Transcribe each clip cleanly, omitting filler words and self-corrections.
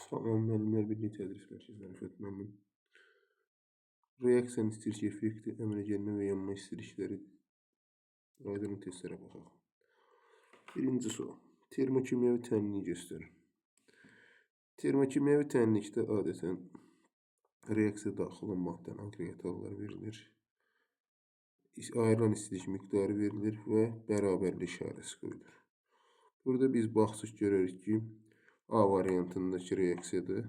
Tamam, müəllimlər birliyi tədris mərkəzindən Rəfət müəllim. Reaksiyanın istilik effekti, əmələ gəlmə və yanma istilikləri aydın testlərə baxaq. Birinci sual. Termokimyəvi tənliyi göstərin. Termokimyəvi tənlikdə adətən reaksiya daxil olan maddənin aqreqat halları verilir. Ayrılan istilik miqdarı verilir və bərabərlik işarəsi qoyulur. Burada biz baxsız görürük ki, A variantındakı reaksiyada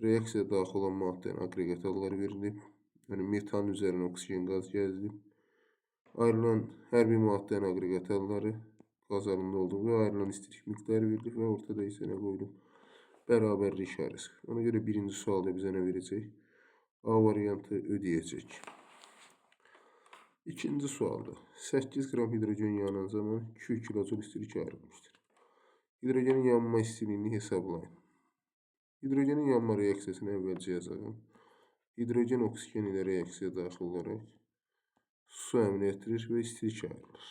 reaksiyaya daxil olan maddənin aqreqat halları verilib. Yəni metanın üzərinə oksigen qaz gəzilib. Ayrılan hər bir maddənin aqreqat halları qaz halında olduğu və ayrılan istilik miqdarı verilib və ortada isə nə qoyulub? Bərabərlik işarəsi. Ona görə birinci sualda bizə nə verəcək? A variantı ödəyəcək. İkinci sualda 8 qram hidrogen yanan zaman 2 kilojul istilik ayrılmışdır. Hidrogenin yanma istiliyini hesablayın. Hidrogenin yanma reaksiyasını əvvəlcə yazalım. Hidrogen oksigen ilə reaksiyaya daxil olaraq su əmələ gətirir və istilik ayrılır.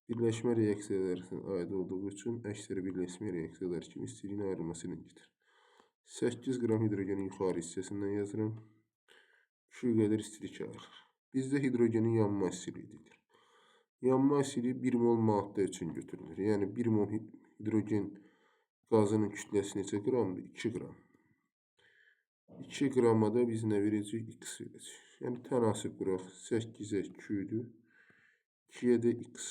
Birləşmə reaksiyalarına aid olduğu üçün əksər birləşmə reaksiyaları kimi istiliyin ayrılması iləngidir. 8 qram hidrogenin yuxarı hissəsindən yazıram. 2 qədər istilik ayrılır. Bizdə hidrogenin yanma istiliyi deyilir. Yanma istiliyi 1 mol maddə üçün götürülür. Yəni 1 mol hidrogen qazının kütləsi neçə qramdır? 2 qram. 2 qrama da biz nə verəcəyik? X verəcəyik. Yəni tənasib quraq 8-ə 2-dür. 2-yə də X.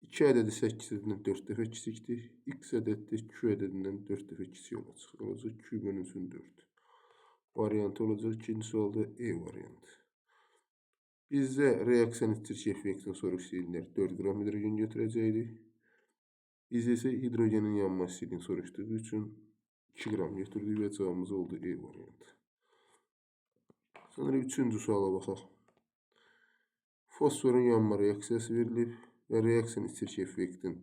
2 ədədi 8 ədədindən 4 dəfə kiçikdir. X ədədi də 2 ədədindən 4 dəfə kiçik olacaq. Olacaq 2 bölünsün 4. Variantı olacaq. İkinci sualda E variantı. Bizdə reaksiyanın istilik effektini soruşsaydılar 4 qram hidrogen götürəcəkdik. Biz isə hidrogenin yanma istiliyini soruşduğu üçün 2 qram götürdük və cavabımız oldu E variantı. Sonra üçüncü suala baxaq. Fosforun yanma reaksiyası verilib və reaksiyanın istilik effektinin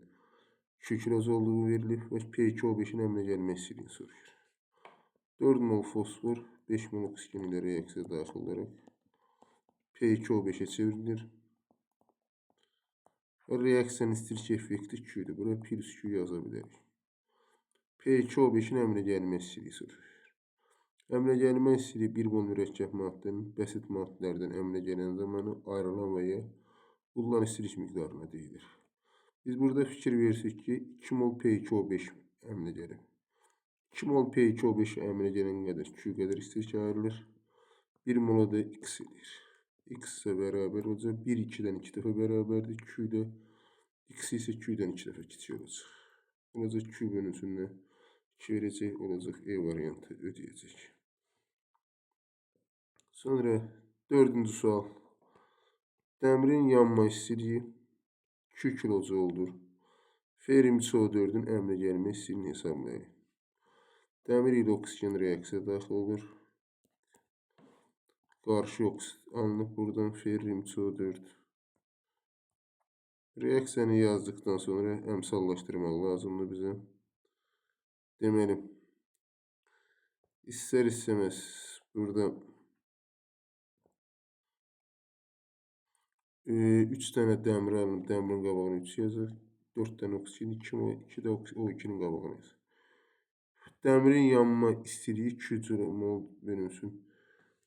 2 kilojul olduğu verilib və P2O5-in əmələ gəlmə istiliyini soruşur. 4 mol fosfor 5 mol oksigen ilə reaksiyaya daxil olaraq P2O5'e çevrilir. Reaksiyanın istilik effekti 2'dir. Buraya plus 2 yaza bilərik. P2O5'in əmələ gəlmə istiliyi soruşur. Əmələ gəlmə istiliyi 1 mol mürəkkəb maddənin bəsit maddələrdən əmələ gələn zamanı ayrılan və ya bulunan istilik miqdarına deyilir. Biz burada fikir verirsək ki, 2 mol P2O5 əmələ gəlib. 2 mol P2O5 əmələ gələn qədər 2 qədər istilik ayrılır. 1 mola da X edir. X isə bərabər olacaq. 1 2-dən 2 dəfə bərabərdir. 2 də X isə 2-dən 2 dəfə kiçik olacaq. Olacaq 2 bölünsünə 2 verəcək. Olacaq E variantı ödəyəcək. Sonra 4-cü sual. Dəmirin yanma istiliyi 2 kilojoldur. Ferium CO4-ün əmələ gəlmə istiliyini hesablayın. Dəmir ilə oksigen reaksiyaya daxil olur. Qarşı oksigen alınıb buradan ferium CO4. Reaksiyanı yazdıktan sonra əmsallaşdırmaq lazımdır bizə. Deməli, istər-istəməz burada 3 dənə dəmir alınıb, dəmirin qabağına 3 yazır. 4 dənə oksigen, 2 də O2'nin qabağına yazır. Dəmirin yanma istiliyi 2 mol bölünsün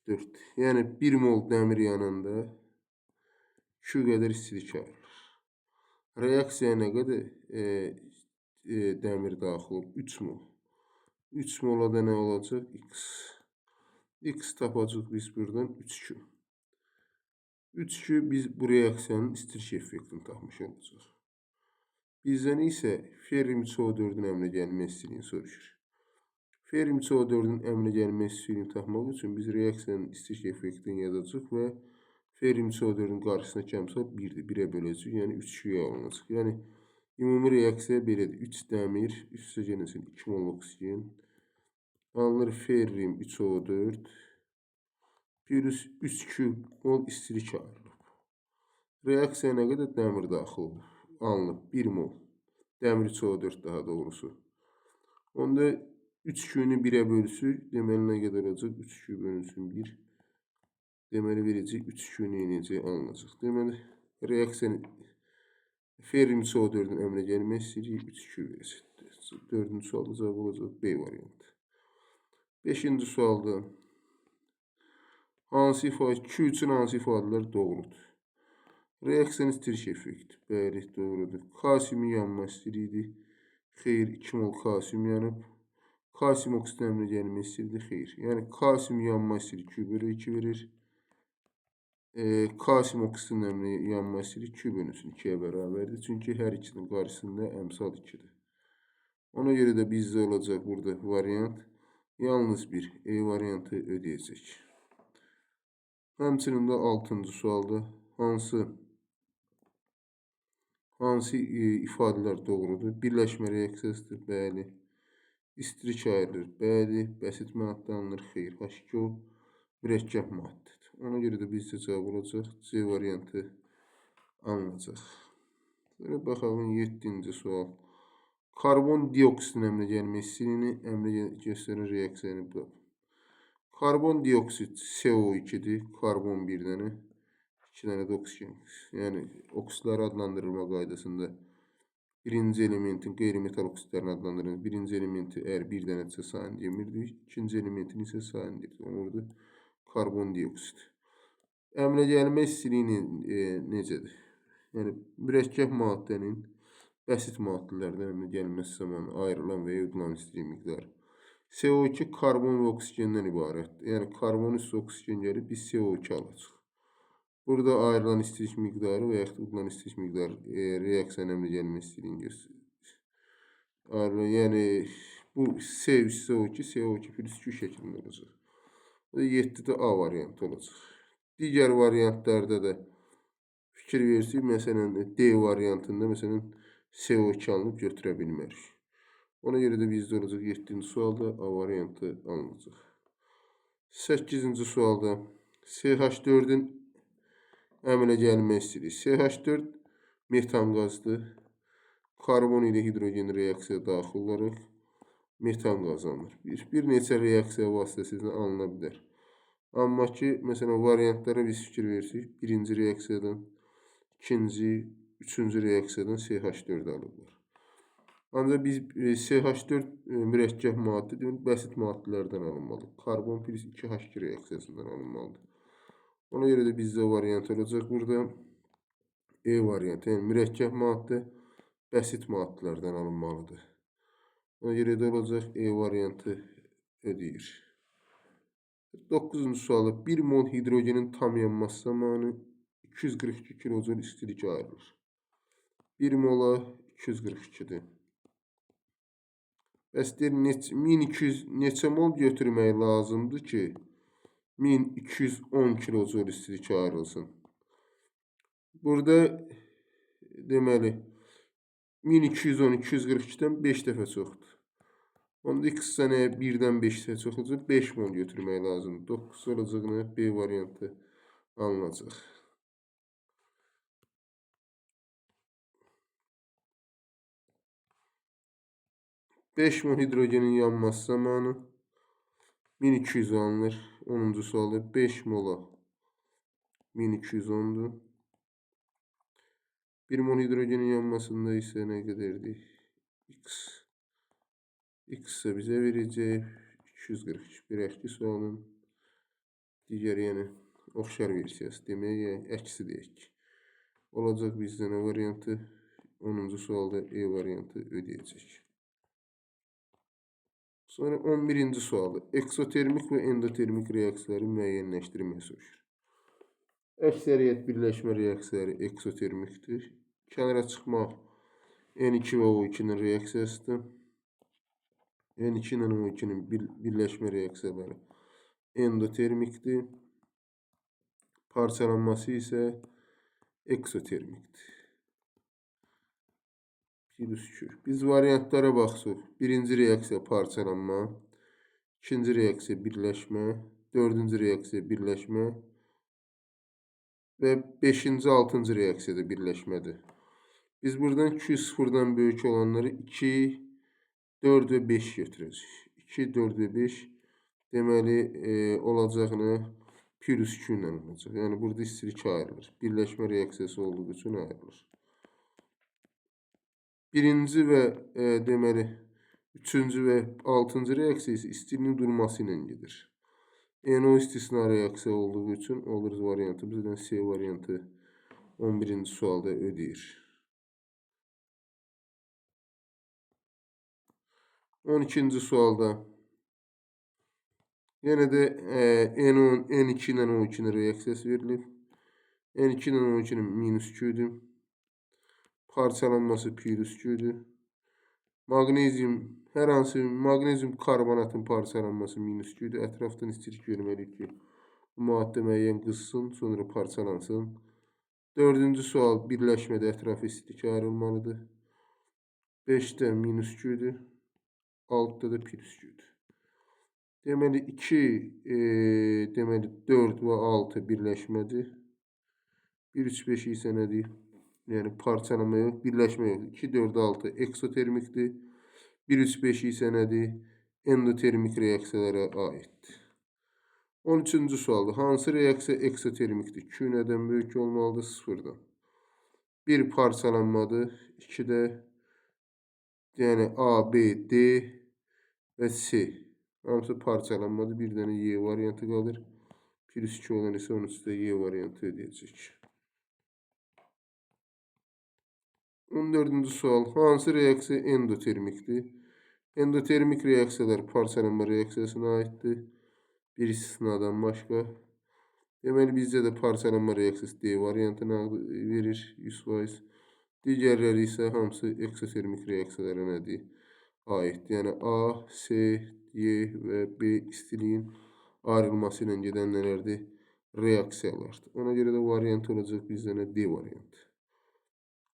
4. Yəni 1 mol dəmir yananda 2 qədər istilik ayrılır. Reaksiyaya nə qədər dəmir daxil olub? 3 mol. 3 mola da nə olacaq? X. X tapacaq biz buradan 3Q. 3Q biz bu reaksiyanın istilik effektini tapmış olacaq. Bizdən isə ferium CO4-ün əmələ gəlmə istiliyini soruşur. Ferium CO4-ün əmələ gəlmə istiliyini tapmaq üçün biz reaksiyanın istilik effektini yazacaq və ferium CO4-ün qarşısındakı əmsal 1-dir. 1-ə böləcək, yəni 3Q alınacaq. Yəni ümumi reaksiya belədir. 3 dəmir, üstə gəlsin 2 mol oksigen. Alınır ferium 3O4 plus 3Q mol istilik ayrılıb. Reaksiyaya nə qədər dəmir daxil olub? Alınıb 1 mol. Dəmir 3O4 daha doğrusu. Onda 3Q-ni 1-ə bölsük, deməli nə qədər olacaq? 3Q bölünsün 1. Deməli verəcək 3Q-ni necə alınacaq? Deməli reaksiyanın ferium CO4-ün əmələ gəlmə istiliyi 3Q verəcək. 4-cü sualda cavab olacaq B variantı. 5-ci sualda hansı ifadə, Q üçün hansı ifadələr doğrudur? Reaksiyanın istiriş effekti. Bəli, doğrudur. Kalsiumun yanma istəyirdi. Xeyr, 2 mol kalsium yanıb. Kalsium oksit əmrinə gəlmək istəyirdi. Xeyr. Yəni kalsium yanma istəyir 2/2 verir. Kalsium oksitin əmri yanma istəyir 2/2-yə bərabərdir. Çünki hər ikisinin qarşısında əmsal 2-dir. Ona görə də bizdə olacaq burada variant yalnız bir E variantı ödəyəcək. Həmçinin də 6-cı sualda hansı ifadələr doğrudur? Birləşmə reaksiyasıdır. Bəli. İstirik ayrılır. Bəli. Bəsit maddə alınır. Xeyr. H2O mürəkkəb maddədir. Ona görə də bizdə cavab olacaq C variantı alınacaq. Sonra baxalım 7-ci sual. Karbon dioksidin əmrinə gəlmək istəyini, əmrə göstərən reaksiyanı bu. Karbon dioksid CO2'dir. Karbon bir dənə. 2 dənə də oksigen. Yəni oksitləri adlandırılma qaydasında birinci elementin qeyri-metal oksitlərini adlandırılır. Birinci elementi əgər bir dənədirsə sayını demirdik. İkinci elementin isə sayını dedik. Orada karbon dioksid. Əmrə gəlmə istiliyi necədir? Yəni mürəkkəb maddənin bəsit maddələrdən əmrə gəlməsi zamanı ayrılan və ya udulan istiliyi miqdarı. CO2 karbon və oksigenden ibarətdir. Yəni karbon üstü oksigen gəlib biz CO2 alacaq. Burada ayrılan istilik miqdarı və yaxud udulan istilik miqdarı reaksiyanın əmrə gəlmə istiliyini göstərir. Yəni bu C üstü CO2, CO2 plus 2 şəklində olacaq. 7-də A variantı olacaq. Digər variantlarda da fikir verirsək, məsələn D variantında məsələn CO2 alınıb götürə bilmərik. Ona görə də bizdə olacaq 7-ci sualda A variantı alınacaq. 8-ci sualda CH4-ün əmələ gəlmək istəyirik. CH4 metan qazdır. Karbon ilə hidrogen reaksiyaya daxil olaraq metan qazı alınır. Bir neçə reaksiya vasitəsilə alına bilər. Amma ki, məsələn, variantlara biz fikir verirsək, birinci reaksiyadan, ikinci, üçüncü reaksiyadan CH4 alırlar. Ancaq biz CH4 mürəkkəb maddə demək, bəsit maddələrdən alınmalıdır. Karbon plus 2H2 reaksiyasından alınmalıdır. Ona görə də bizdə variant olacaq burada E variantı. Yəni mürəkkəb maddə bəsit maddələrdən alınmalıdır. Ona görə də olacaq E variantı ödəyir. 9-cu sualda 1 mol hidrogenin tam yanması zamanı 242 kilojul istilik ayrılır. 1 mola 242'dir. Bəs deyir, 1200 neçə mol götürmək lazımdır ki, 1210 kilojul istilik ayrılsın. Burada deməli 1210 242'dən 5 dəfə çoxdur. Onda x sənəyə 1-dən 5 dəfə çox olacaq, 5 mol götürmək lazımdır. 9 olacağına B variantı alınacaq. Beş mol hidrogenin yanması zamanı 1200 alınır. 10-cu sualda 5 mola 1210'dur. 1 mol hidrogenin yanmasında isə nə qədərdir? X ise bizə verəcək 242. Bir əxki sualın digər, yəni oxşar versiyası demək, yəni əksi deyək. Olacaq bizdə nə variantı? 10-cu sualda E variantı ödəyəcək. Sonra 11-ci sualda eksotermik və endotermik reaksiyaları müəyyənləşdirmək soruşur. Əksəriyyət birləşmə reaksiyaları eksotermikdir. Kənara çıxmaq N2 və O2'nin reaksiyasıdır. N2 ilə O2'nin birləşmə reaksiyaları endotermikdir. Parçalanması isə eksotermikdir. Biz variantlara baxsaq, birinci reaksiya parçalanma, ikinci reaksiya birləşmə, dördüncü reaksiya birləşmə və 5-ci, 6-cı reaksiyada birləşmədir. Biz buradan 2 sıfırdan böyük olanları 2, 4 və 5 götürəcək. 2, 4 və 5 deməli olacağını plus 2 ilə olacaq. Yəni burada istilik ayrılır. Birləşmə reaksiyası olduğu üçün ayrılır. Birinci və deməli Üçüncü və 6-cı reaksiya isə istiliyin durması ilə gedir. NO istisna reaksiya olduğu üçün olur variantı bizdən C variantı 11-ci sualda ödəyir. 12-ci sualda yenə də N2 ilə O2-nin reaksiyası verilib. N2 ilə O2-nin -2-dür. Parçalanması +2-dür. Magnezyum, hər hansı magnezyum karbonatın parçalanması -2-dür. Ətrafdan istəyirik görməliyik ki, bu maddə müəyyən qızsın, sonra parçalansın. 4-cü sual birləşmədə ətrafı istilik ayrılmalıdır. 5-də -2-dür. 6-da da +2-dür. Deməli 4 və 6 birləşmədir. 1, 3, 5 isə nədir? Yəni parçalama yox, birləşmə yox. 2, 4, 6 eksotermikdir. 1, 3, 5 isə nədir? Endotermik reaksiyalara aiddir. 13-cü sualda hansı reaksiya eksotermikdir? Q nədən böyük olmalıdır? 0-dan. 1 parçalanmadır. 2-də yəni A, B, D və C. Hamısı parçalanmadır. Bir dənə Y variantı qalır. +2 olan isə onun üstə Y variantı ödəyəcək. 14-cü sual. Hansı reaksiya endotermikdir? Endotermik reaksiyalar parçalanma reaksiyasına aiddir. Bir istisnadan başqa. Deməli, bizdə də parçalanma reaksiyası D variantını verir 100%. Digərləri isə hamısı eksotermik reaksiyalara nədir? Aiddir. Yəni A, C, Y və B istiliyin ayrılması ilə gedən nələrdir? Reaksiyalardır. Ona görə də variant olacaq bizdə nə? D variantı.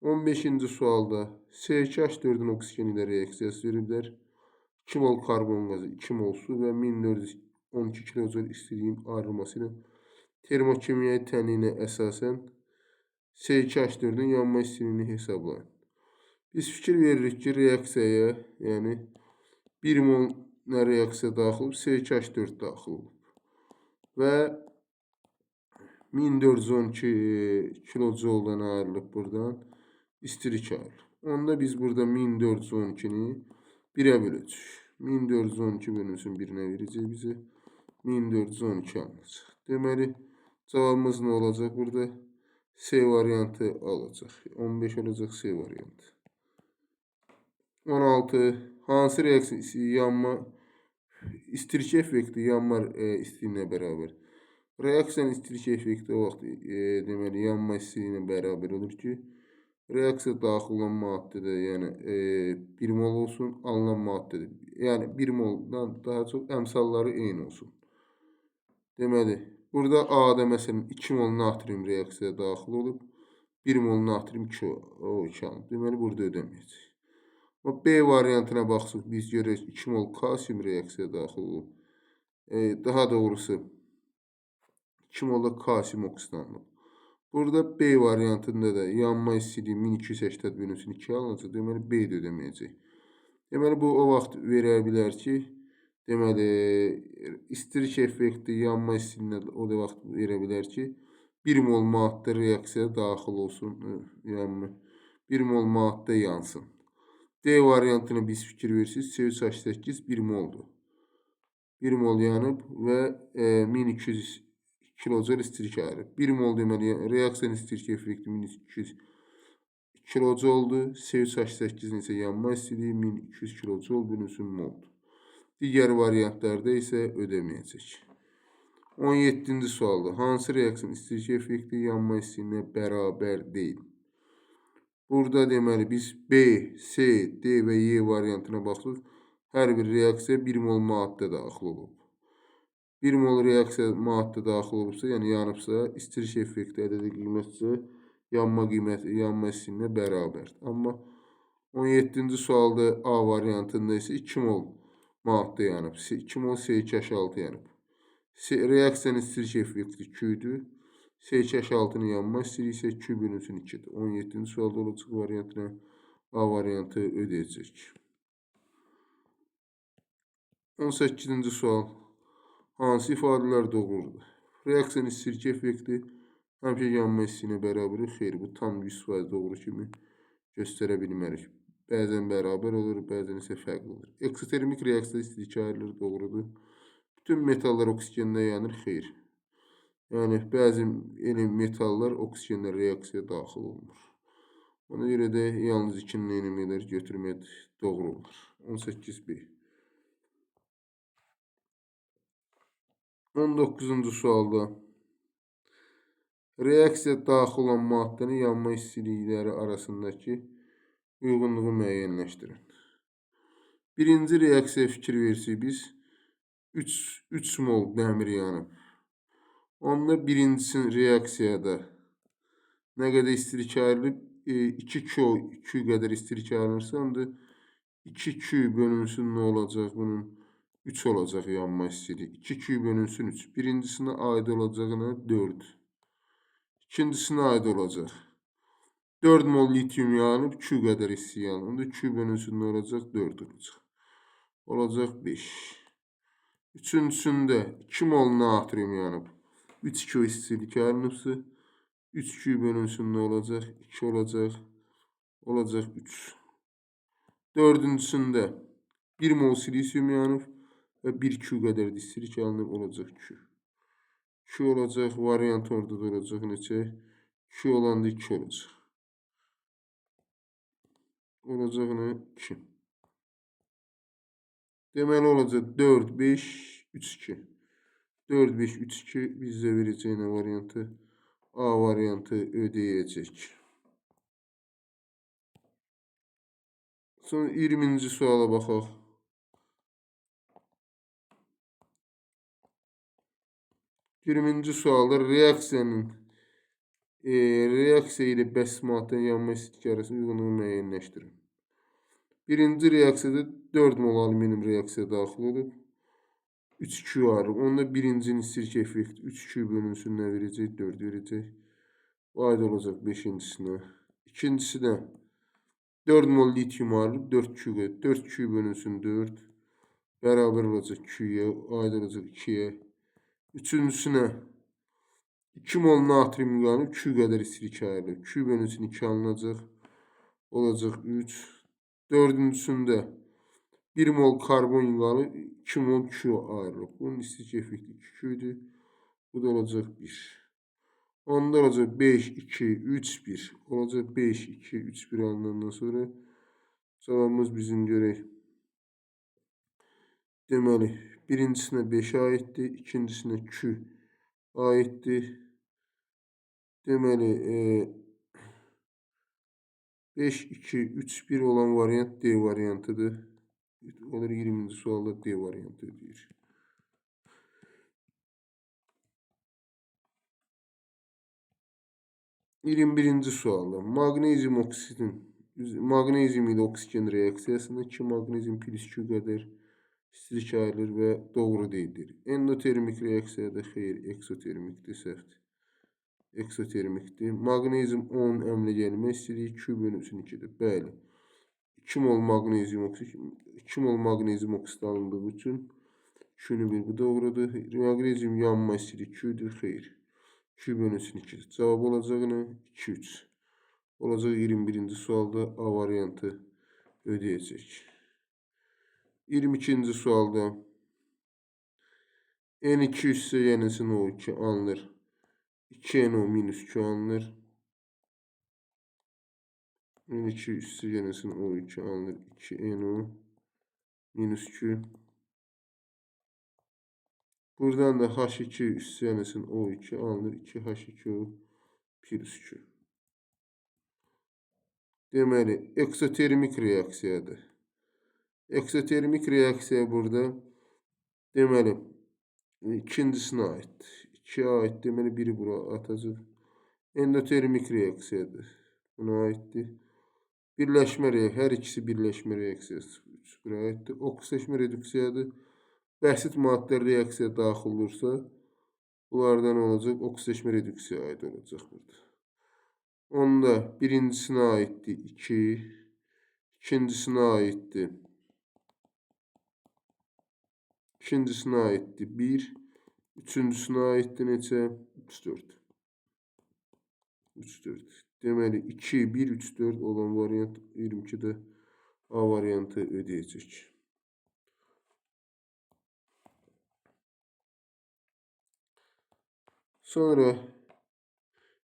15-ci sualda C2H4-ün oksigen ilə reaksiyası veriblər. 2 mol karbon qazı, 2 mol su və 1412 kilojul istiliyin ayrılması ilə termokimyəvi tənlinə əsasən C2H4-ün yanma istiliyini hesablayın. Biz fikir veririk ki, reaksiyaya, yəni 1 mol nə reaksiya daxil olub, C2H4 daxil olub. Və 1412 kilojoldan ayrılıb buradan istilik ayrılıb. Onda biz burada 1412-ni 1-ə böləcək. 1412 bölünsün 1-nə verəcək bizə. 1412 alınacaq. Deməli, cavabımız nə olacaq burada? C variantı alacaq. 15 olacaq C variantı. 16. Hansı reaksiya yanma istilik effekti yanma istiliyinə bərabər? Reaksiyanın istilik effekti o vaxt deməli yanma istiliyinə bərabər olur ki, reaksiya daxil olan maddədə, yəni 1 mol olsun, alınan maddədə, yəni 1 moldan daha çox əmsalları eyni olsun. Deməli, burada A-da məsələn 2 mol natrium reaksiyaya daxil olub, 1 mol natrium O2 alınıb. Deməli, burada ödəməyəcək. B variantına baxsaq, biz görürük 2 mol kalsium reaksiyaya daxil olub. Daha doğrusu 2 mol da kalsium oksid alınıb. Burada B variantında da yanma istiliyi 1280 bölünsün 2 alınacaq. Deməli, B də ödəməyəcək. Deməli, bu o vaxt verə bilər ki, deməli, istilik effekti yanma istiliyinə o da vaxt verə bilər ki, 1 mol maddə reaksiyaya daxil olsun, yanma. 1 mol maddə yansın. D variantını biz fikir verirsiniz, C3H8 1 moldur. 1 mol yanıb və 1200 kilojol istilik ayrılıb. 1 mol deməli, reaksiyanın istilik effekti 1200 kilojoldur. C3H8-in isə yanma istiliyi 1200 kilojol bölünsün moldur. Digər variantlarda isə ödəməyəcək. 17-ci sualda hansı reaksiyanın istilik effekti yanma istiliyinə bərabər deyil? Burada deməli biz B, C, D və Y variantına baxırıq. Hər bir reaksiya 1 mol maddə daxil olub. 1 mol reaksiya maddə daxil olubsa, yəni yanıbsa, istilik effekti ədədi qiymətsə yanma istiliyinə bərabərdir. Amma 17-ci sualda A variantında isə 2 mol maddə yanıb. 2 mol C2H6 yanıb. Reaksiyanın istilik effekti Q-dür. C2H6-nın yanma istiliyi isə Q bölünsün 2-dir. 17-ci sualda olacaq variantına A variantı ödəyəcək. 18-ci sual. Hansı ifadələr doğrudur? Reaksiyanın istilik effekti həmişə yanma istiliyinə bərabərdir. Xeyr, bu tam 100% doğru kimi göstərə bilmərik. Bəzən bərabər olur, bəzən isə fərqli olur. Eksotermik reaksiya istilik ayrılır, doğrudur. Bütün metallar oksigenlə yanır, xeyr. Yəni bəzi elə metallar oksigenlə reaksiyaya daxil olmur. Ona görə də yalnız 2-nin eyni götürmək doğru olur. 18B. 19-cu sualda reaksiya daxil olan maddənin yanma istilikləri arasındakı uyğunluğu müəyyənləşdirin. Birinci reaksiyaya fikir versik biz 3 mol dəmir yanıb. Onda birinci reaksiyada nə qədər istilik ayrılıb? 2Q qədər istilik ayrılırsa, onda 2Q bölünsün nə olacaq bunun? 3 olacaq yanma istiliyi. 2Q bölünsün 3. Birincisinə aid olacağına 4. İkincisinə aid olacaq. 4 mol lityum yanıb, Q qədər isti yanıb. Onda Q bölünsün nə olacaq? 4 olacaq. Olacaq 5. Üçüncüsündə 2 mol natrium yanıb. 3Q istilik ayrılıbsa, 3Q bölünsün nə olacaq? 2 olacaq. Olacaq 3. Dördüncüsündə 1 mol silisium yanıb və 1Q qədər istilik alınıb, olacaq Q. Q olacaq, variant orada da olacaq neçə? Q olanda 2 olacaq. Olacaq nə? 2. Deməli olacaq 4, 5, 3, 2. 4, 5, 3, 2 bizə verəcək nə variantı? A variantı ödəyəcək. Sonra 20-ci suala baxaq. 20-ci sualda reaksiya ilə bəs maddənin yanma istilik arasında uyğunluğu müəyyənləşdirin. Birinci reaksiyada 4 mol alüminium reaksiyaya daxil olub. 3Q ayrılıb. Onda birincinin istilik effekti 3Q bölünsün nə verəcək? 4 verəcək. Aid olacaq 5-cisinə. İkincisi də 4 mol lityum ayrılıb. 4Q. 4Q bölünsün 4. Bərabər olacaq Q-yə. Aid olacaq 2-yə. Üçüncüsünə 2 mol natrium yanıb, Q qədər istilik ayrılıb. Q bölünsün 2 alınacaq. Olacaq 3. Dördüncüsündə 1 mol karbon qalıb, 2 mol Q ayrılıb. Bunun istilik effekti 2Q'dir. Bu da olacaq 1. Onda olacaq 5, 2, 3, 1. Olacaq 5, 2, 3, 1 alınandan sonra cavabımız bizim görək. Deməli, birincisinə 5 aiddir, ikincisinə Q aiddir. Deməli, 5, 2, 3, 1 olan variant D variantıdır. Olur 20-ci sualda D variantı deyir. Birinci sualda magnezium ilə oksigen reaksiyasında 2 magnezium plus Q qədər istilik ayrılır və doğru deyildir. Endotermik reaksiyada xeyr, eksotermikdir, səhvdir. Eksotermikdir. Magnezium 10 əmlə gəlmə istiliyi Q bölünsün 2-dir. Bəli. 2 mol magnezium oksit alındığı üçün Q-nü 1, bu doğrudur. Magnezium yanma istiliyi Q-dir, xeyr. Q bölünsün 2-dir. Cavab olacaq nə? 2, 3. Olacaq 21-ci sualda A variantı ödəyəcək. 22-ci sualda N2 hissəsi NO2 alınır. 2NO minus Q alınır. N2 hissəsi O2 alınır. 2NO minus Q. Buradan da H2 hissəsi O2 alınır. 2H2O plus Q. Deməli, eksotermik reaksiyadır. Eksotermik reaksiya burada deməli ikincisinə aiddir. 2'ye ait deməli biri bura atacaq. Endotermik reaksiyadır. Buna aiddir. Birləşmə reaksiyası, hər ikisi birləşmə reaksiyası bura aiddir. Oksidaşma reduksiyadır. Bəsit maddələr reaksiyaya daxil olursa, bunlardan olacaq, oksidaşma reduksiyaya aid olacaq burada. Onda birincisinə aiddir 2, ikincisine aittir. İkincisine aittir 1. Üçüncüsüne aittir neçə? 3-4. 3-4. Deməli 2, 1, 3, 4 olan variant 22'də A variantı ödəyəcək. Sonra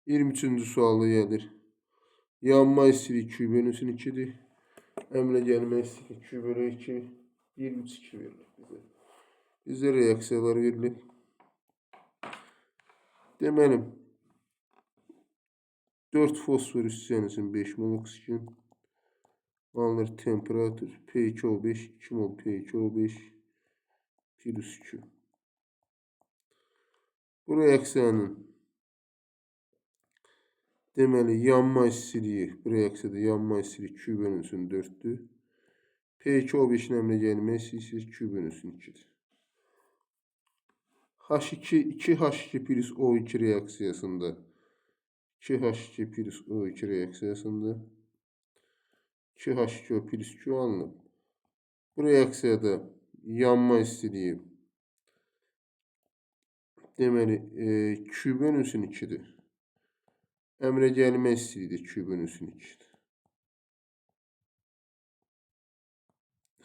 23-cü sualı gəlir. Yanma istiri 2 bölünsün 2'dir. Əmrə gəlmə istiri 2 bölü 2. 1/3 verilir bizə. Bizə reaksiyalar verilir. Deməli, 4 fosfor hissənizin 5 mol oksigen alınır temperatur P2O5 2 mol P2O5 plus 2. Bu reaksiyanın deməli yanma istiliyi, bu reaksiyada yanma istiliyi 2 bölünsün 4'dür. P2O5'in əmrə gəlmə istiliyi 2 bölünsün 2'dir. H2 plus O2 reaksiyasında 2H2 plus O2 reaksiyasında 2H2O plus 2 alınıb. Bu reaksiyada yanma istiliyi deməli 2 bölünsün 2'dir. Əmrə gəlmə istiliyi də 2 bölünsün 2'dir.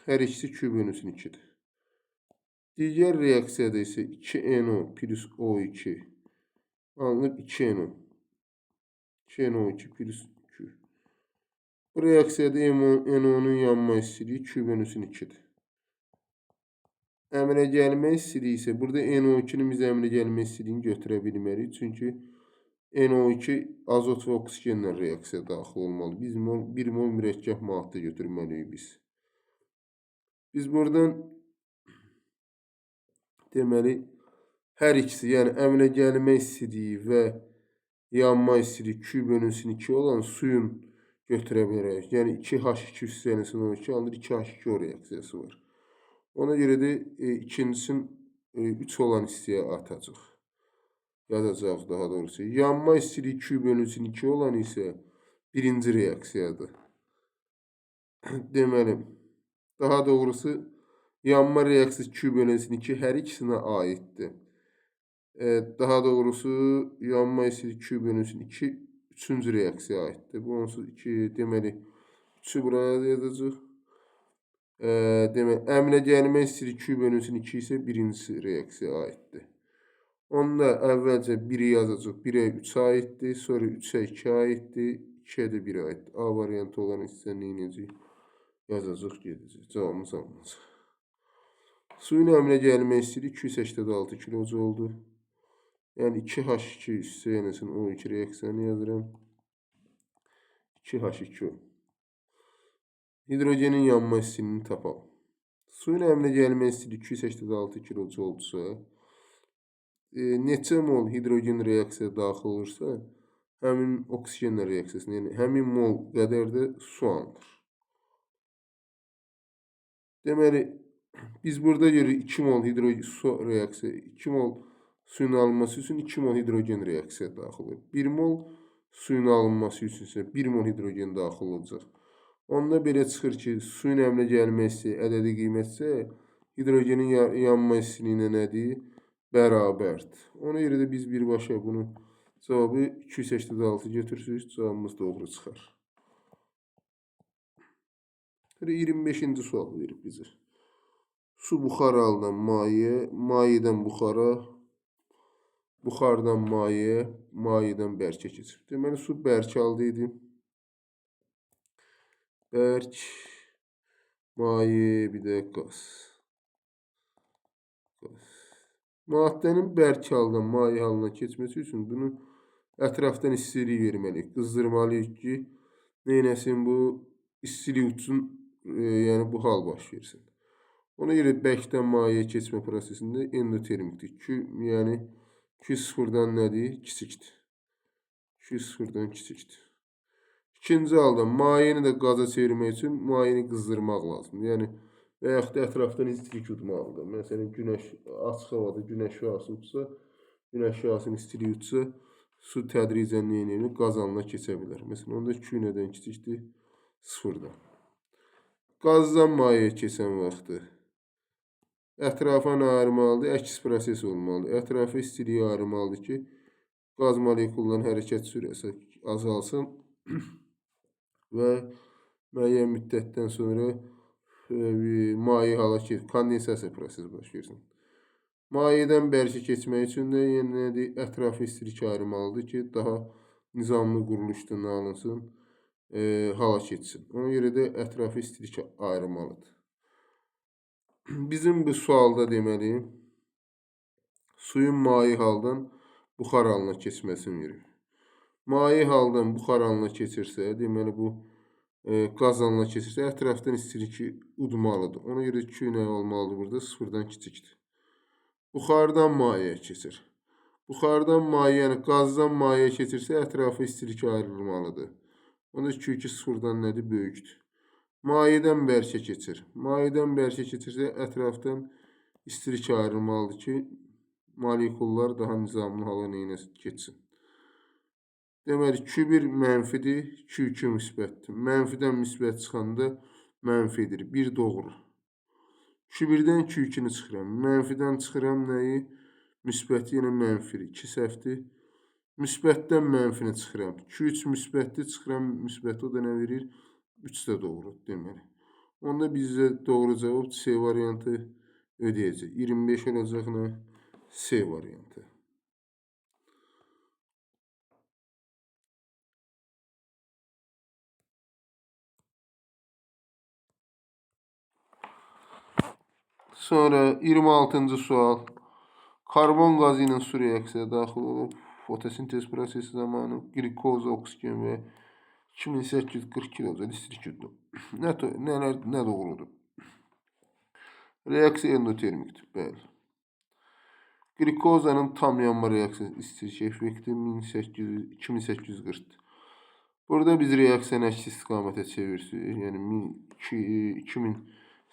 Hər ikisi 2 bölünsün 2'dir. Digər reaksiyada isə 2NO plus O2 alınıb 2NO. 2NO2 plus 2. Bu reaksiyada NO'nun yanma istiliyi 2 bölünsün 2'dir. Əmrə gəlmə istiliyi isə burada NO2'nin biz əmrə gəlmə istiliyini götürə bilmərik. Çünki NO2 azot və oksigenlə reaksiyaya daxil olmalı. Biz 1 mol mürəkkəb maddə götürməliyik biz. Biz buradan deməli hər ikisi, yəni əmrə gəlmə istiliyi və yanma istiliyi 2 bölünsün 2 olan suyun götürə bilərək. Yəni 2H2 hissənin O2 alınır, 2H2O reaksiyası var. Ona görə də ikincisinin 3 olan hissəyə atacaq. Yazacaq daha doğrusu. Yanma istiliyi 2 bölünsün 2 olan isə birinci reaksiyadır. Deməli, daha doğrusu yanma reaksiyası 2 bölünsün 2 hər ikisinə aiddir. Daha doğrusu yanma istiliyi 2 bölünsün 2 üçüncü reaksiyaya aiddir. Bu onsuz 2 deməli 3'ü buraya yazacaq. Deməli, əmrə gəlmə istiliyi 2 bölünsün 2 isə birincisi reaksiyaya aiddir. Onda əvvəlcə 1'i yazacaq. 1'ə 3 aiddir. Sonra 3'ə 2 aiddir. 2'ə də 1 aiddir. A variantı olan hissə neyinəcək? Yazacaq, gedəcək. Cavabımız alınacaq. Suyun əmrə gəlmə istiliyi 286 kilojoldur. Yəni 2H2 hissənin O2 reaksiyanı yazıram. 2H2O. Hidrogenin yanma istiliyini tapalım. Suyun əmrə gəlmə istiliyi 286 kilojolsa, neçə mol hidrogen reaksiyaya daxil olursa, həmin oksigenlə reaksiyasına, yəni həmin mol qədər də su alınır. Deməli, biz burada görürük 2 mol hidrogen su reaksiya, 2 mol suyun alınması üçün 2 mol hidrogen reaksiyaya daxil olur. 1 mol suyun alınması üçün isə 1 mol hidrogen daxil olacaq. Onda belə çıxır ki, suyun əmrə gəlməsi ədədi qiymətsə, hidrogenin yanma istiliyinə nədir? Bərabərdir. Ona görə də biz birbaşa bunu cavabı 286 götürsük, cavabımız doğru çıxar. 25-ci sual verib bizə. Su buxar halından maye, mayədən buxara, buxardan maye, mayədən bərkə keçib. Deməli, su bərk halda idi. Bərk, maye, bir də qaz. Maddənin bərk haldan maye halına keçməsi üçün bunu ətrafdan istilik verməliyik. Qızdırmalıyıq ki, neynəsin bu istilik uçsun, yəni bu hal baş versin. Ona görə bərkdən mayeye keçmə prosesində endotermikdir. Yəni 2 sıfırdan nədir? Kiçikdir. 2 sıfırdan kiçikdir. İkinci halda mayeni də qaza çevirmək üçün mayeni qızdırmaq lazımdır. Yəni və yaxud da ətrafdan istilik utmalıdır. Məsələn, günəş açıq havada günəş şüası utsa, günəş şüasının istiliyi utsa, su tədricən neynir? Qaz halına keçə bilər. Məsələn, onda 2 nədən kiçikdir? 0-dan. Qazdan mayeye keçən vaxtı ətrafa nə ayırmalıdır? Əks proses olmalıdır. Ətrafa istiliyi ayırmalıdır ki, qaz molekullarının hərəkət sürəti azalsın və müəyyən müddətdən sonra maye hala kondensasiya prosesi baş versin. Mayədən bərkə keçmək üçün də yenə nədir? Ətrafı istilik ayırmalıdır ki, daha nizamlı quruluşdan alınsın, hala keçsin. Ona görə də ətrafı istilik ayırmalıdır. Bizim bu sualda deməli, suyun maye haldan buxar halına keçməsini verir. Maye haldan buxar halına keçirsə, deməli bu qaz halına keçirsə, ətrafdan istiliki udmalıdır. Ona görə Q nə olmalıdır burada? Sıfırdan kiçikdir. Buxardan mayəyə keçir. Buxardan maye, yəni qazdan mayəyə keçirsə, ətrafı istilik ayrılmalıdır. Onda Q2 sıfırdan nədir? Böyükdür. Mayədən bərkə keçir. Mayədən bərkə keçirsə, ətrafdan istilik ayrılmalıdır ki, molekullar daha nizamlı hala neynəsin? Keçsin. Deməli, Q1 mənfidir, Q2 müsbətdir. Mənfidən müsbət çıxanda mənfidir. 1 doğru. Q1-dən Q2-ni çıxıram. Mənfidən çıxıram nəyi? Müsbəti, yenə mənfiri. 2 səhvdir. Müsbətdən mənfini çıxıram. Q3 müsbətdir, çıxıram müsbəti. O da nə verir? 3 də doğru deməli. Onda bizə doğru cavab C variantı ödəyəcək. 25 olacaq nə? C variantı. Sonra 26-cı sual. Karbon qazı ilə su reaksiyaya daxil olub, fotosintez prosesi zamanı glikoz, oksigen və 2840 kilojül istilik udulub. Nə doğrudur? Reaksiya endotermikdir, bəli. Glikozanın tam yanma reaksiyası istilik effekti 2840-dır. Burada biz reaksiyanı əks istiqamətə çevirsək, yəni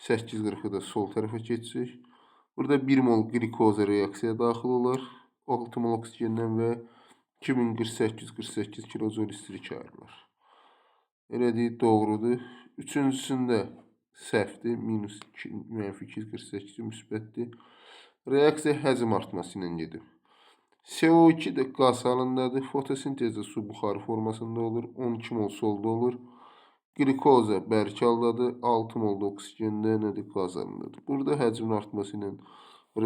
2840-ı da sol tərəfə keçsək, burada 1 mol glikoza reaksiyaya daxil olar, 6 mol oksigendən və 2848 kilojül istilik ayrılır. Elədir, doğrudur. Üçüncüsündə səhvdir, -248 müsbətdir. Reaksiya həcm artması ilə gedir. CO2 də qaz halındadır. Fotosintezdə su buxarı formasında olur. 12 mol solda olur. Glikoza bərk haldadır. 6 mol da oksigendə nədir? Qaz halındadır. Burada həcmin artması ilə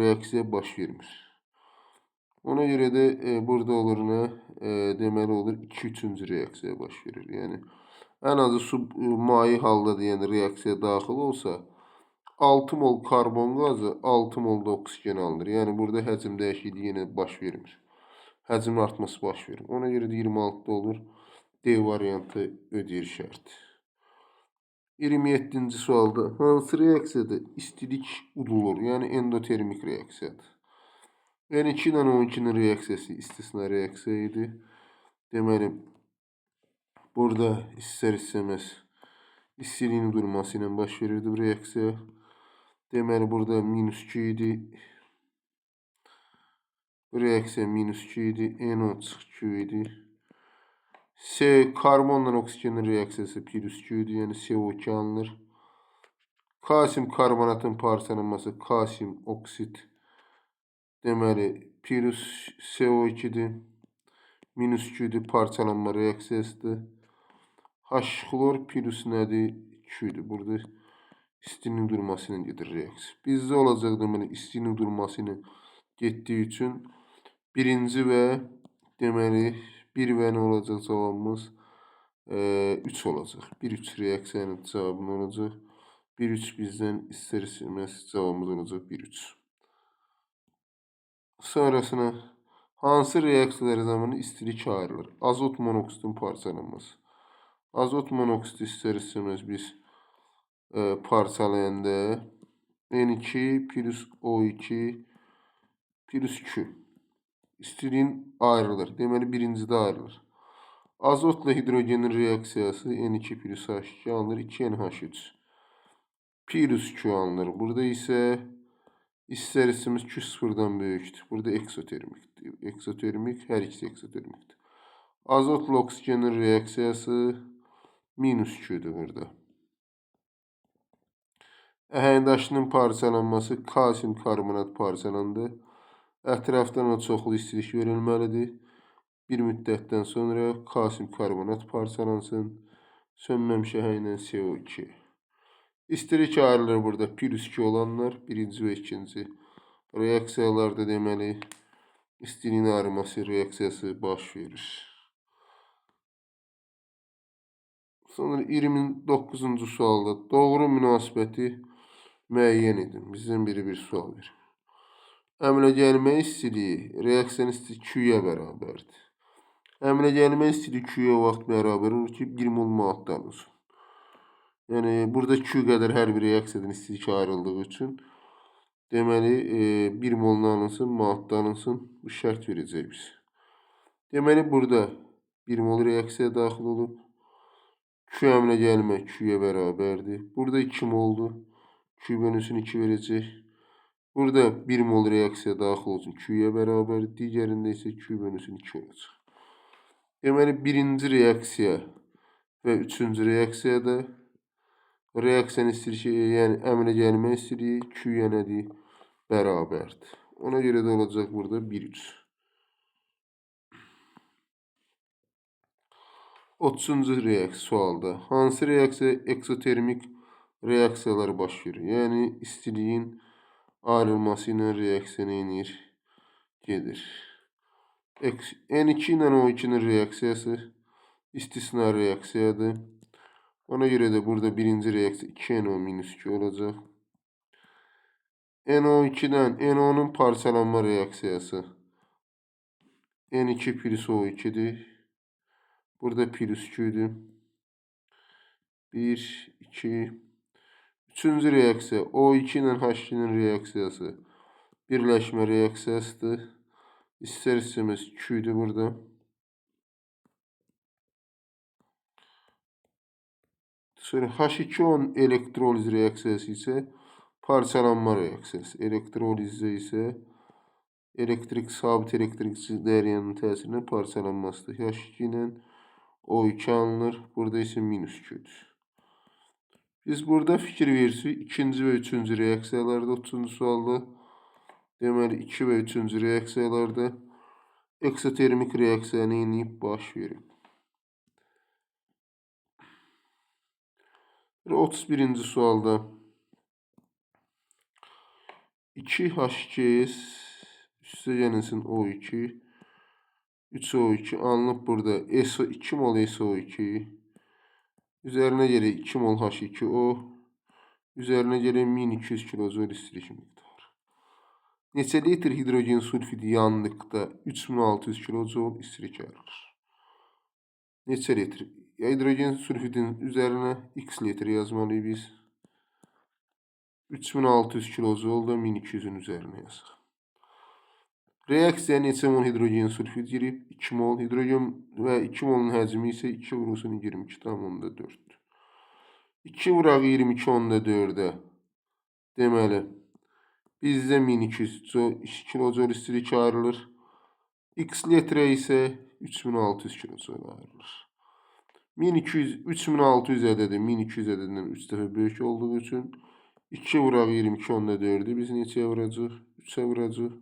reaksiya baş vermir. Ona görə də burada olur nə? Deməli olur 2-3-cü reaksiya baş verir. Yəni ən azı su maye haldadır, yəni reaksiyaya daxil olsa 6 mol karbon qazı 6 mol da oksigen alınır. Yəni burada həcm dəyişikliyi yenə baş vermir. Həcmin artması baş verir. Ona görə də 26-da olur. D variantı ödəyir şərt. 27-ci sualda hansı reaksiyada istilik udulur? Yəni endotermik reaksiyadır. Yəni 2 ilə 12-nin reaksiyası istisna reaksiya idi. Deməli, burada istər-istəməz istiliyin udulması ilə baş verirdi bu reaksiya. Deməli, burada -2 idi. Bu reaksiya -2 idi. NO çıxı Q idi. C karbonla oksigenin reaksiyası +2 idi. Yəni CO2 alınır. Kalsium karbonatın parçalanması kalsium oksit. Deməli, +CO2-dir. -2 idi. Parçalanma reaksiyasıdır. H-xlor plus nədir? 2 idi. Burada istiliyin durması ilə gedir reaksiya. Bizdə olacaq deməli istiliyin durması ilə getdiyi üçün birinci və deməli 1 və nə olacaq cavabımız? 3 olacaq. 1-3 reaksiyanın cavabı nə olacaq? 1-3 bizdən istər-istəməz cavabımız olacaq 1-3. Sonrasına hansı reaksiyalar zamanı istilik ayrılır? Azot monoksitin parçalanması. Azot monoksidi istər-istəməz biz parçalayanda N2 plus O2 plus Q istiliyin ayrılır. Deməli, birincidə ayrılır. Azotla hidrogenin reaksiyası N2 plus H2 alınır. 2NH3 plus Q alınır. Burada isə istər-istəməz Q sıfırdan böyükdür. Burada eksotermikdir. Eksotermik, hər ikisi eksotermikdir. Azotla oksigenin reaksiyası -2'dir burada. Əhəngdaşının parçalanması kalsium karbonat parçalandı. Ətrafdan o çoxlu istilik verilməlidir. Bir müddətdən sonra kalsium karbonat parçalansın. Sönməmiş əhəylə CO2. İstilik ayrılır burada +2 olanlar birinci ve ikinci reaksiyalarda deməli istiliyin ayrılması reaksiyası baş verir. Sonra 29-cu sualda doğru münasibəti müəyyən edin. Bizdən biri bir sual verir. Əmələ gəlmə istiliyi reaksiyanın istiliyi Q-yə bərabərdir. Əmələ gəlmə istiliyi Q-yə vaxt bərabər olur ki 1 mol maddə alınsın. Yəni burada Q qədər hər bir reaksiyadan istilik ayrıldığı üçün deməli 1 molunu alınsın, maddə alınsın. Bu şərt verəcək biz. Deməli burada 1 mol reaksiyaya daxil olub. Q əmələ gəlmə Q-yə bərabərdir. Burada 2 moldur. Q bölünsün 2 verəcək. Burada 1 mol reaksiya daxil olsun Q-yə bərabər. Digərində isə Q bölünsün 2 olacaq. Deməli birinci reaksiya və üçüncü reaksiyada reaksiyanın istiliyi, yəni əmələ gəlmə istiliyi Q-yə nədir? Bərabərdir. Ona görə də olacaq burada 1-3. 30-cu sualda hansı reaksiya eksotermik reaksiyalar baş verir? Yəni istiliyin ayrılması ilə reaksiya neyinir? Gedir. N2 ilə O2'nin reaksiyası istisna reaksiyadır. Ona göre de burada birinci reaksiya 2NO-2 olacaq. NO2'den NO'nun parçalanma reaksiyası N2 plus O2'dir. Burada plus 2'dir. 1, 2. Üçüncü reaksiya O2 ilə H2'nin reaksiyası birləşmə reaksiyasıdır. İster istemez 2'dir burada. Sonra H2O elektroliz reaksiyası ise parçalanma reaksiyası. Elektrolizdə isə sabit elektrik cəryanının təsirinə parçalanmasıdır. H2 ilə O2 alınır. Burada isə -2'dir. Biz burada fikir verirsik ikinci ve üçüncü reaksiyalarda 30-cu sualda deməli 2 ve üçüncü reaksiyalarda eksotermik reaksiya neyiniyib baş verir. 31-ci sualda 2H2S üstə gəlsin O2 3O2 alınıb burada 2 mol SO2 üzərinə gəlir 2 mol H2O üzərinə gəlir 1200 kilojul istilik miqdarı. Neçə litr hidrogen sulfidi yandıqda 3600 kilojul istilik ayrılır. Neçə litr? Hidrogen sulfidin üzərinə x litr yazmalıyıq biz. 3600 kilojol da 1200'ün üzərinə yazıq. Reaksiya neçə mol hidrogen sulfid girib? 2 mol. Hidrogen və 2 molun həcmi isə 2 vurulsun 22,4'dür. 2 vuraq 22,4'ə. Deməli, bizdə 1200 kilojol istilik ayrılır. X litrə isə 3600 kilojol ayrılır. 3600 ədədi 1200 ədədindən 3 dəfə böyük olduğu üçün 2 vuraq 22,4'ü biz neçəyə vuracaq? 3'ə vuracaq.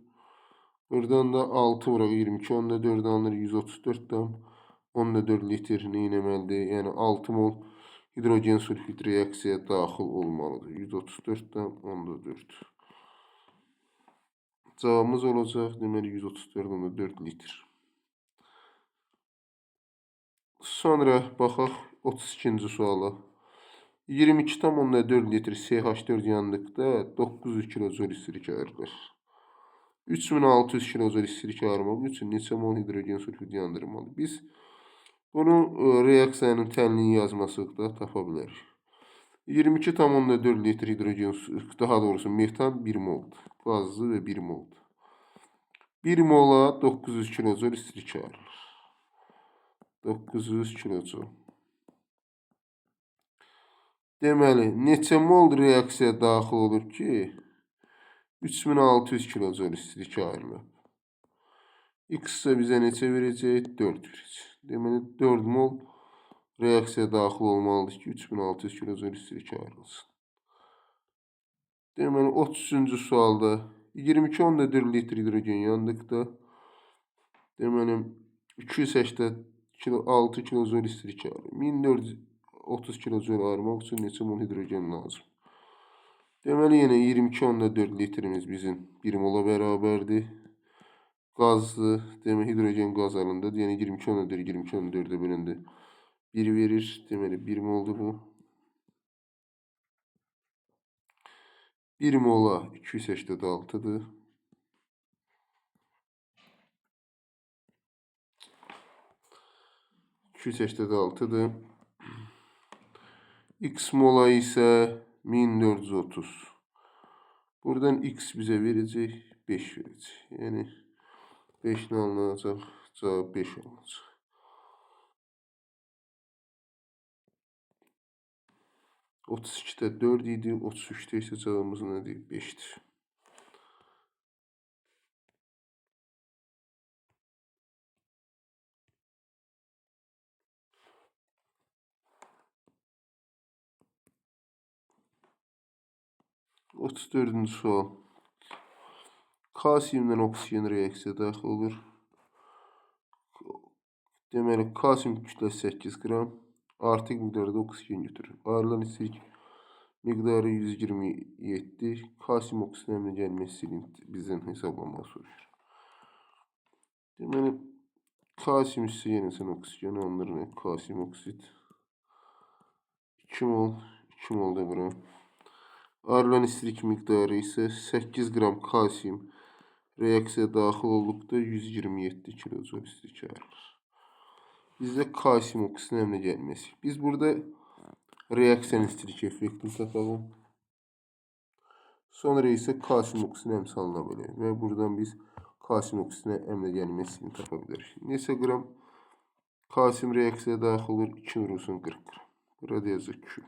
Buradan da 6 vuraq 22,4 alınır 134,4 litr neynəməlidir? Yəni 6 mol hidrogen sulfid reaksiyaya daxil olmalıdır. 134,4. Cavabımız olacaq deməli 134,4 litr. Sonra baxaq 32-ci suala. 22,4 litr CH4 yandıqda 900 kilojul istilik ayrılır. 3600 kilojul istilik ayrılmaq üçün neçə mol hidrogen sulfid yandırmalı? Biz bunu reaksiyanın tənliyi yazmasıqda tapa bilərik. 22,4 litr hidrogen, daha doğrusu metan 1 moldur. Qazlı və 1 moldur. 1 mola 900 kilojul istilik ayrılır. 900 kilojul. Deməli, neçə mol reaksiya daxil olur ki 3600 kilojul istilik ayrılır. X isə bizə neçə verəcək? 4 verəcək. Deməli, 4 mol reaksiya daxil olmalıdır ki 3600 kilojul istilik ayrılsın. Deməli, 33-cü sualda 22,4 litr hidrogen yandıqda deməli 286 kilojul istilik ayrılır. 30 kilojul ayırmaq üçün neçə mol hidrogen lazım? Deməli, yenə 22,4 litrimiz bizim 1 mola bərabərdir. Qazdır. Demək, hidrogen qaz alındı. Yəni 22,4 22,4-ə bölündü. 1 verir. Deməli, 1 moldur bu. 1 mola 286'dır. X mola ise 1430. Buradan X bize verecek 5 verecek. Yani 5 ne alınacak? Cevap 5 olacak. Otuz 2'de 4 idi. 33'te ise cevabımız nedir? 5'tir. Otuz dördüncü sual. Kalsiyumdan oksigen reaksiya daxil olur. Deməli, kalsiyum kütləsi 8 qram. Artıq miqdarda oksigen götürür. Ayrılan istilik miqdarı 127. Kalsiyum oksigen əmrinə gəlməsini bizdən hesablamaq soruşur. Deməli, kalsiyum hissəsi oksigen alınır. Kalsiyum oksit 2 mol, 2 mol da bura. Ayrılan istilik miqdarı isə 8 qram kalsiyum reaksiya daxil olduqda 127 kilojul istilik ayrılır. Bizdə kalsiyum oksidin əmrinə gəlməsi. Biz burada reaksiyanın istilik effektini tapalım. Sonra isə kalsiyum oksidin əmsalına bölək və buradan biz kalsiyum oksidin əmrinə gəlməsini tapa bilərik. Neçə qram kalsiyum reaksiyaya daxil olur? 2 vurulsun 40 qram. Burada yazıq Q.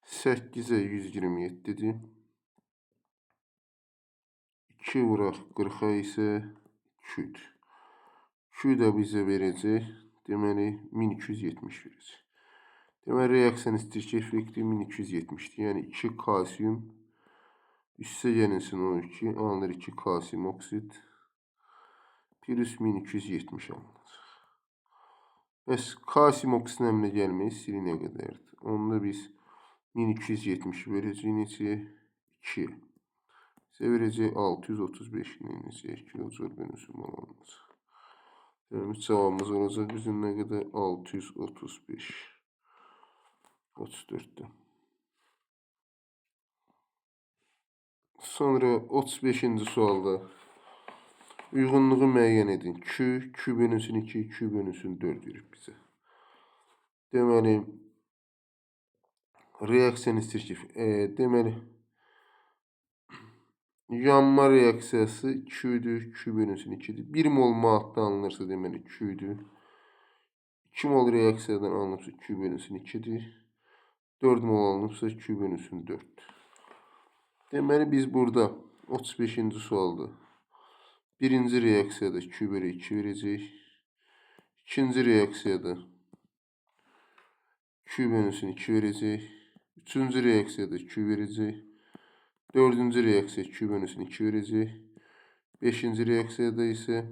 8'e 127'dir. 2 vuraq 40'a isə Q'dir. Q da bizə verəcək. Deməli, 1270 verəcək. Deməli, reaksiyanın istilik effekti 1270'dir. Yəni, 2 kalsiyum üstə gəlsin o 2. Alınır 2 kalsiyum oksid. Plus 1270 alınır. Bəs kalsiyum oksidin əmrinə gəlmək istəyirik nə qədərdir? Onda biz 1270 verəcək neçəyə? 2'yə. Bizə verəcək 635 neçəyə? Kilojul bölünsün mol alınacaq. Demek cevabımız olacak bizim ne kadar? 635. 34'te. Sonra 35. sualda uyğunluğu müəyyən edin. Q bölünsün 2, Q bölünsün 4 verir bizə. Deməli, reaksiyanın istilik. Deməli, yanma reaksiyası Q'dur. Q bölünsün 2'dir. 1 mol maddə alınırsa deməli Q'dur. 2 mol reaksiyadan alınıbsa Q bölünsün 2'dir. 4 mol alınıbsa Q bölünsün 4'dür. Deməli biz burada 35. sualda birinci reaksiyada Q bölü 2 verəcək. İkinci reaksiyada Q bölünsün 2 verəcək. Üçüncü reaksiyada Q verəcək. Dördüncü reaksiya Q bölünsün 2 verəcək. Beşinci reaksiyada isə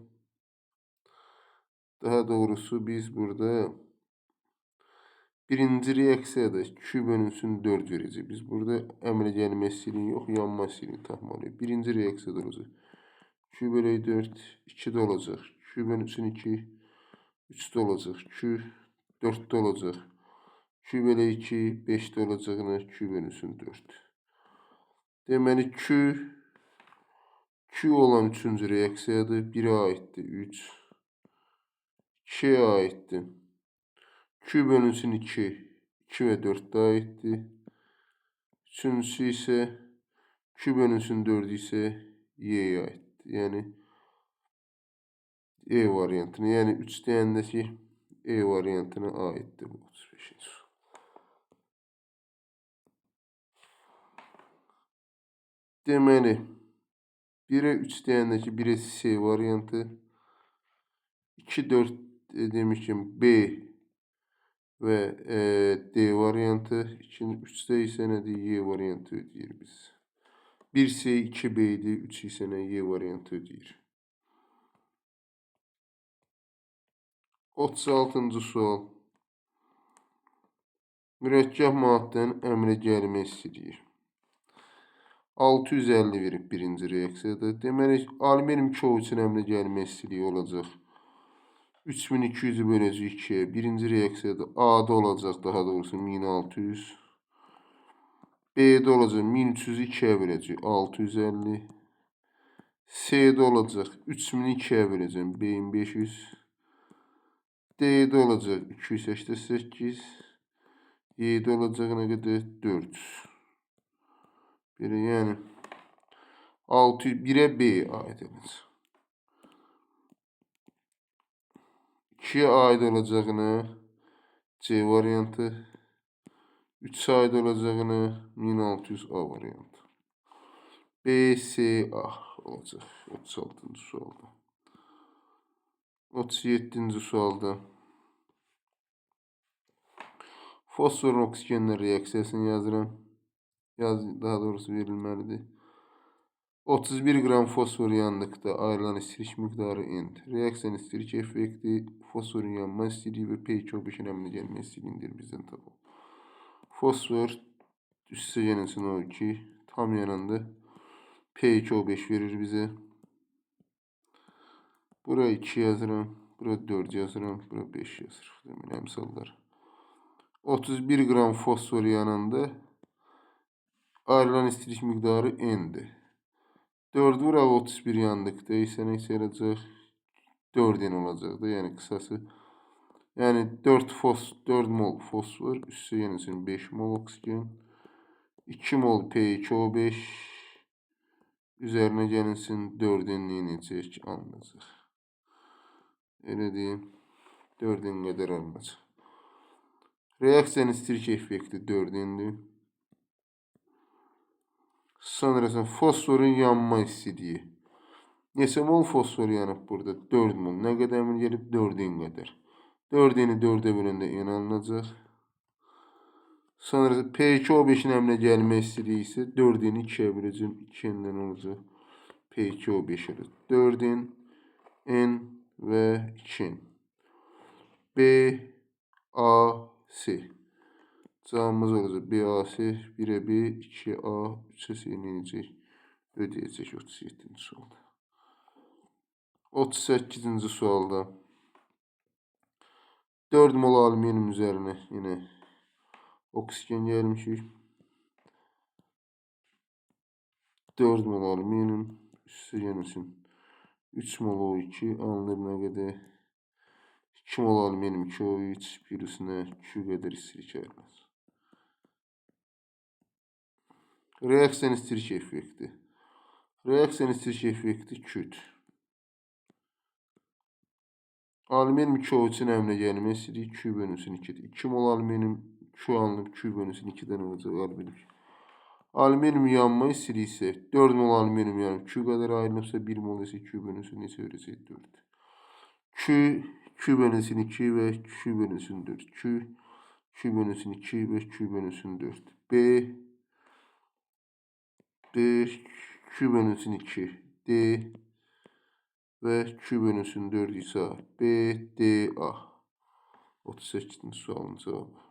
daha doğrusu biz burada birinci reaksiyada Q bölünsün 4 verəcək. Biz burada əmrə gəlmə istiliyini yox, yanma istiliyini tapmalıyıq. Birinci reaksiyada olacaq. Q bölü 4 2'də olacaq. Q bölünsün 2 3'də olacaq. Q 4'də olacaq. Q bölü 2 5'də olacağına Q bölünsün 4. Deməli Q olan 3-cü reaksiyadır. 1'ə aiddir 3. 2'yə aiddir. Q bölünsün 2 2 və 4'də aiddir. Üçüncüsü isə Q bölünsün 4 isə Y'yə aiddir. Yəni E variantına, yəni 3 deyəndəki E variantına aiddir bu 35-ci sual. Deməli 1'ə 3 deyəndəki 1'ə C variantı, 2 4 demişim B ve D variantı, 3'də isə nədir? Y variantı ödəyir biz. 1C 2B idi, 3 isə nə? Y variantı ödəyir. 36. sual. Mürəkkəb maddənin əmələ gəlmə istədiyi 650 verib birinci reaksiyada. Deməli, alüminium çöl üçün əmələ gəlmə istədiyi olacaq 3200-ü böləcəyik 2-yə. Birinci reaksiyada A-da olacaq, daha doğrusu 1600. B-də olacaq 1300-ü 2-yə böləcəyik 650. C-də olacaq 3000-i 2-yə böləcəm 1500. D-də olacaq 288. Y-də olacaq nə qədər? 400. Belə, yəni 600, 1-ə B aid olacaq. 2-yə aid olacağına C variantı. 3-ə aid olacağına 1600 A variantı. B, C, A olacaq 36-cı sualda. 37-ci sualda fosforun oksigenlə reaksiyasını yazıram. Daha doğrusu verilməlidir. 31 qram fosfor yandıqda ayrılan istilik miqdarı N. Reaksiyanın istilik effekti, fosforun yanma istiliyi və P2O5-in əmələ gəlmə istiliyidir bizdən tapılır. Fosfor üstəgənəsin O2 tam yanında P2O5 verir bizə. Bura 2 yazıram, bura 4 yazıram, bura 5 yazırıq. Deməli, əmsallar. 31 qram fosfor yanında ayrılan istilik miqdarı N'dir. 4 vuraq 31 yandıqda isə nə olacaq? 4 N olacaq da, yəni qısası. Yəni 4 mol fosfor, üstəgənəsin 5 mol oksigen, 2 mol P2O5, üzərinə gəlinsin 4 N necək alınacaq. Elə deyim, 4 N qədər alınacaq. Reaksiyanın istilik effekti 4 N'dir. Sonrasında fosforun yanma istiliyi. Neçə mol fosfor yanıb burada? 4 mol. Nə qədər əmələ gəlib? 4 N qədər. 4 N'i 4-ə böləndə N alınacaq. Sonrasında P2O5-in əmələ gəlmə istiliyi isə 4 N'i 2-yə böləcəm. 2 N'dən olacaq. P2O5 olur. 4 N, N və 2 N. B, A, C. Cavabımız olacaq BAC, 1-ə B, 2-yə A, 3-ə C necək ödəyəcək 37-ci sualda. 38-ci sualda 4 mol alüminium üzərinə yenə oksigen gəlmişik. 4 mol alüminium üstəgənəsin 3 mol O2 alınır nə qədər? 2 mol alüminium 2 O3 virüsünə 2 qədər istilik ayrılır. Reaksiyanın istilik effekti. Reaksiyanın istilik effekti küt. Alüminium 2O3-ün əmələ gəlmə istiliyi 2 bölünsün 2-dir. 2 mol alüminium 2 alınıb 2 bölünsün 2-dən olacaq alüminium. Alüminium yanma istiliyi isə 4 mol alüminium yanıb 2 qədər ayrılıbsa 1 mol isə 2 bölünsün neçə verəcək 4. 2 bölünsün 2 və 2 bölünsün 4. 2 bölünsün 2 və 2 bölünsün 4. B 2 bölünsün 2. D və 2 bölünsün 4 isə B, D, A. 38-ci sualın cavabı.